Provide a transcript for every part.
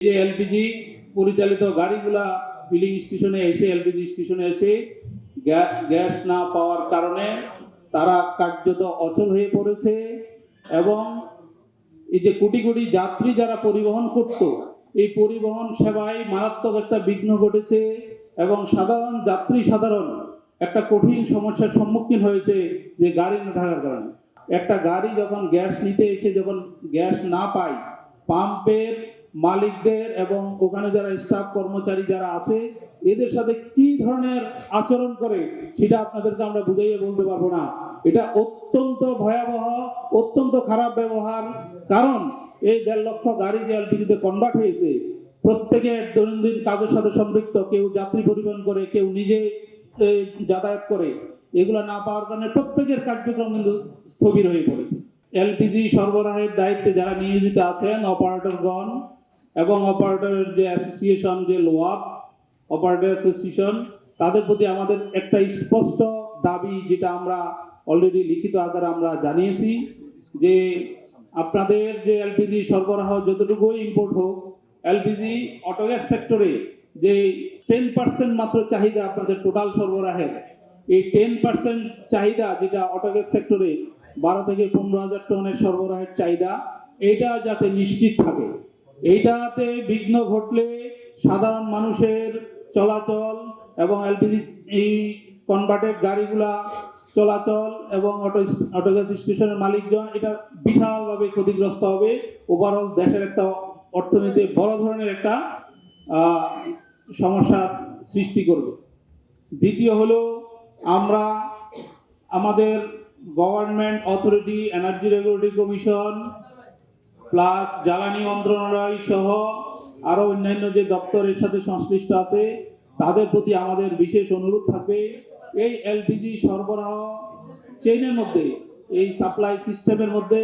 যে এলপিজি পরিচালিত গাড়িগুলা ফিলিং স্টেশনে এসে এলপিজি স্টেশনে এসে গ্যাস না পাওয়ার কারণে তারা কার্যত অচল হয়ে পড়েছে এবং এই যে কোটি কোটি যাত্রী যারা পরিবহন করত এই পরিবহন সেবায় মারাত্মক একটা বিঘ্ন ঘটেছে এবং সাধারণ একটা কঠিন সমস্যার সম্মুখীন হয়েছে যে গাড়ি না থাকার কারণে। একটা গাড়ি যখন গ্যাস নিতে এসে যখন গ্যাস না পায়, পাম্পের মালিকদের এবং ওখানে যারা স্টাফ কর্মচারী যারা আছে এদের সাথে কি ধরনের আচরণ করে সেটা আপনাদেরকে আমরা বুঝাইয়ে বলতে পারবো না। এটা অত্যন্ত ভয়াবহ, অত্যন্ত খারাপ ব্যবহার। কারণ এই 1.5 লক্ষ গাড়ি যে এলপিজিতে কনভার্ট হয়েছে, প্রত্যেকের দৈনন্দিন কাজের সাথে সম্পৃক্ত, কেউ যাত্রী পরিবহন করে, কেউ নিজে যাতায়াত করে, এগুলো না পাওয়ার কারণে প্রত্যেকের কার্যক্রম কিন্তু স্থবির হয়ে পড়েছে। এলপিজি সরবরাহের দায়িত্বে যারা নিয়োজিত আছেন অপারেটরগণ এবং অপারেটরের যে অ্যাসোসিয়েশন, যে লোয়াপ অপারেটর অ্যাসোসিয়েশন, তাদের প্রতি আমাদের একটা স্পষ্ট দাবি, যেটা আমরা অলরেডি লিখিত আকারে আমরা জানিয়েছি, যে আপনাদের যে এলপিজি সরবরাহ যতটুকুই ইম্পোর্ট হোক, এলপিজি অটোগ্যাস সেক্টরে যে 10% মাত্র চাহিদা আপনাদের টোটাল সরবরাহের, এই 10% চাহিদা যেটা অটোগ্যাস সেক্টরে 12 থেকে 15,000 টনের সরবরাহের চাহিদা, এটা যাতে নিশ্চিত থাকে। এইটাতে বিঘ্ন ঘটলে সাধারণ মানুষের চলাচল এবং এলপিজি এই কনভার্টেড গাড়িগুলা চলাচল এবং অটোগ্যাস স্টেশনের মালিকজন এটা বিশালভাবে ক্ষতিগ্রস্ত হবে। ওভারঅল দেশের একটা অর্থনীতি বড় ধরনের একটা সমস্যার সৃষ্টি করবে। দ্বিতীয় হলো, আমরা আমাদের government authority, energy regulatory commission plus জ্বালানি মন্ত্রণালয় সহ আরো অন্যান্য যে দপ্তরের সাথে সংশ্লিষ্ট আছে তাদের প্রতি আমাদের বিশেষ অনুরোধ থাকবে, এই এলপিজি সরবরাহ চেইনের মধ্যে, এই সাপ্লাই সিস্টেমের মধ্যে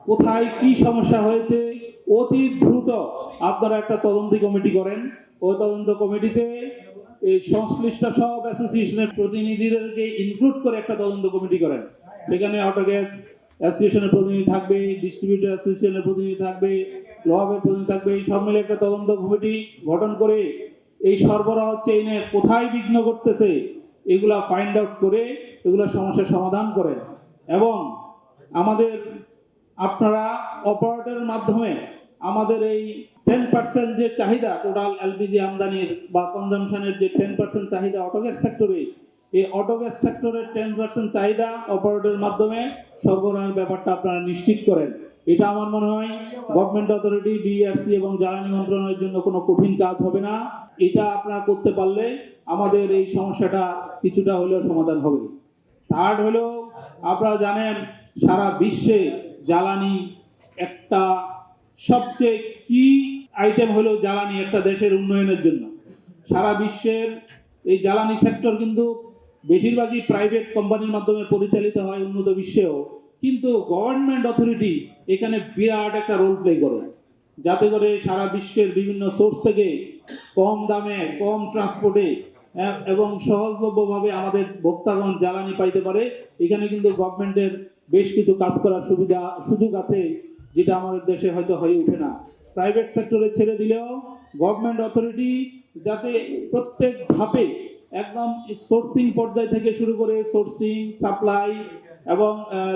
কোথায় কি সমস্যা হয়েছে অতি দ্রুত আপনারা একটা তদন্ত কমিটি করেন। ওই তদন্ত কমিটিতে এই সংশ্লিষ্ট সব অ্যাসোসিয়েশনের প্রতিনিধিদেরকে ইনক্লুড করে একটা তদন্ত কমিটি করেন। সেখানে অটোগ্যাস অ্যাসোসিয়েশনের প্রতিনিধি থাকবে, ডিস্ট্রিবিউটর অ্যাসোসিয়েশনের প্রতিনিধি থাকবে, লোহাবের প্রতিনিধি থাকবে, এই সব মিলে একটা তদন্ত কমিটি গঠন করে এই সরবরাহ চেইনে কোথায় বিঘ্ন ঘটতেছে এগুলা ফাইন্ড আউট করে এগুলা সমস্যার সমাধান করেন। এবং আমাদের আপনারা অপারেটরের মাধ্যমে আমাদের এই 10% যে চাহিদা টোটাল এলপিজি আমদানির বা কনজামশনের যে 10% চাহিদা অটোগ্যাস সেক্টরে, এই অটোগ্যাস সেক্টরের 10% চাহিদা অপারেটরের মাধ্যমে সরবরাহের ব্যাপারটা আপনারা নিশ্চিত করেন। এটা আমার মনে হয় গভর্নমেন্ট অথরিটি, বিআরসি এবং জ্বালানি মন্ত্রণালয়ের জন্য কোনো কঠিন কাজ হবে না। এটা আপনারা করতে পারলে আমাদের এই সমস্যাটা কিছুটা হলেও সমাধান হবে। থার্ড হলো, আপনারা জানেন সারা বিশ্বে জ্বালানি একটা সবচেয়ে কি আইটেম হলো জ্বালানি একটা দেশের উন্নয়নের জন্য। সারা বিশ্বের এই জ্বালানি সেক্টর কিন্তু বেশিরভাগই প্রাইভেট কোম্পানির মাধ্যমে পরিচালিত হয় উন্নত বিশ্বেও, কিন্তু গভর্নমেন্ট অথরিটি এখানে বিরাট একটা রোল প্লে করে, যাতে করে সারা বিশ্বের বিভিন্ন সোর্স থেকে কম দামে, কম ট্রান্সপোর্টে এবং সহজলভ্যভাবে আমাদের ভোক্তাগণ জ্বালানি পাইতে পারে। এখানে কিন্তু গভর্নমেন্টের বেশ কিছু কাজ করার সুযোগ আছে, যেটা আমাদের দেশে হয়তো হয়ে ওঠে না। প্রাইভেট সেক্টরে ছেড়ে দিলেও গভর্নমেন্ট অথরিটি যাতে প্রত্যেক ধাপে একদম সোর্সিং পর্যায় থেকে শুরু করে সোর্সিং, সাপ্লাই এবং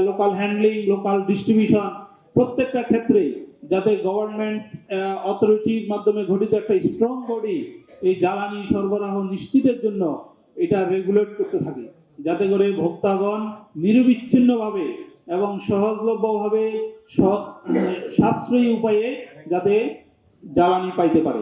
লোকাল হ্যান্ডলিং, লোকাল ডিস্ট্রিবিউশন, প্রত্যেকটা ক্ষেত্রে যাতে গভর্নমেন্ট অথরিটির মাধ্যমে গঠিত একটা স্ট্রং বডি এই জ্বালানি সরবরাহ নিশ্চিতের জন্য এটা রেগুলেট করতে থাকে, যাতে করে ভোক্তাগণ নিরবিচ্ছিন্নভাবে এবং সহজলভ্যভাবে সাশ্রয়ী উপায়ে যাতে জ্বালানি পাইতে পারে।